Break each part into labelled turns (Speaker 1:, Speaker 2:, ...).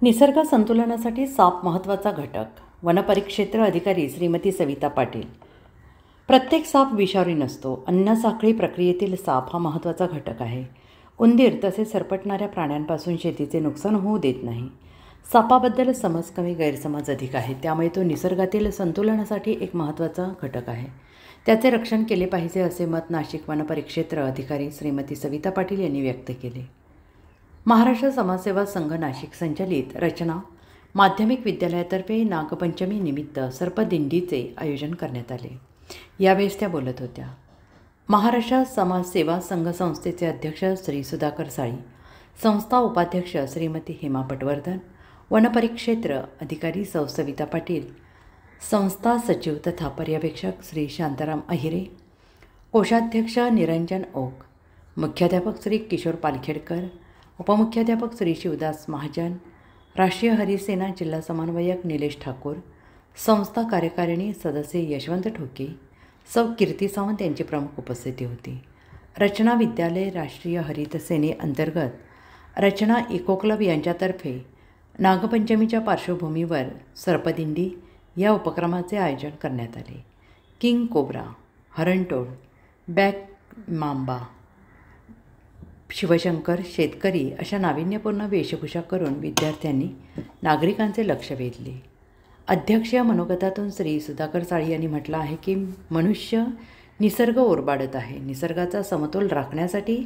Speaker 1: निसर्ग संतुलनासाठी साप महत्त्वाचा घटक. वनपरिक्षेत्र अधिकारी श्रीमती सविता पाटील. प्रत्येक साप विषारी नसतो. अन्न साखळी प्रक्रियेतील साप हा महत्त्वाचा घटक आहे. उंदीर तसेच सरपटणाऱ्या प्राण्यांपासून शेतीचे नुकसान होऊ देत नाही. सापाबद्दल समज कमी, गैरसमज अधिक आहे. त्यामुळे तो निसर्गातील संतुलनासाठी एक महत्त्वाचा घटक आहे. त्याचे रक्षण केले पाहिजे असे मत नाशिक वनपरिक्षेत्र अधिकारी श्रीमती सविता पाटील यांनी व्यक्त केले. महाराष्ट्र समाजसेवा संघ नाशिक संचलित रचना माध्यमिक विद्यालयातर्फे नागपंचमी निमित्त सर्पदिंडीचे आयोजन करण्यात आले. यावेळेस त्या बोलत होत्या. महाराष्ट्र समाजसेवा संघ संस्थेचे अध्यक्ष श्री सुधाकर साळी, संस्था उपाध्यक्ष श्रीमती हेमा पटवर्धन, वनपरिक्षेत्र अधिकारी सौ सविता पाटील, संस्था सचिव तथा पर्यवेक्षक श्री शांताराम अहिरे, कोषाध्यक्ष निरंजन ओक, मुख्याध्यापक श्री किशोर पालखेडकर, उपमुख्याध्यापक श्री शिवदास महाजन, राष्ट्रीय हरिसेना जिल्हा समन्वयक निलेश ठाकूर, संस्था कार्यकारिणी सदस्य यशवंत ठोके, सौ कीर्ती सावंत यांची प्रमुख उपस्थिती होती. रचना विद्यालय राष्ट्रीय हरित सेने अंतर्गत रचना इको क्लब यांच्यातर्फे नागपंचमीच्या पार्श्वभूमीवर सर्पदिंडी या उपक्रमाचे आयोजन करण्यात आले. किंग कोब्रा, हरणटोळ, बॅक मांबा, शिवशंकर, शेतकरी अशा नाविन्यपूर्ण वेशभूषा करून विद्यार्थ्यांनी नागरिकांचे लक्ष वेधले. अध्यक्षीय मनोगतातून श्री सुधाकर साळी यांनी म्हटलं आहे की मनुष्य निसर्ग ओरबाडत आहे. निसर्गाचा समतोल राखण्यासाठी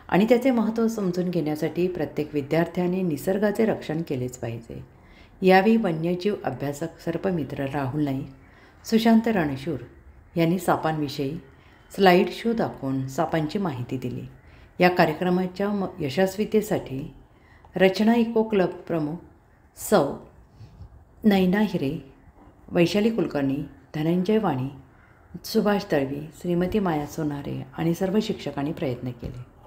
Speaker 1: आणि त्याचे महत्त्व समजून घेण्यासाठी प्रत्येक विद्यार्थ्याने निसर्गाचे रक्षण केलेच पाहिजे. यावेळी वन्यजीव अभ्यासक सर्पमित्र राहुल नाईक, सुशांत रणशूर यांनी सापांविषयी स्लाईड शो दाखवून सापांची माहिती दिली. या कार्यक्रमाच्या यशस्वीतेसाठी रचना इको क्लब प्रमुख सौ नैना हिरे, वैशाली कुलकर्णी, धनंजय वाणी, सुभाष दळवी, श्रीमती माया सोनारे आणि सर्व शिक्षकांनी प्रयत्न केले.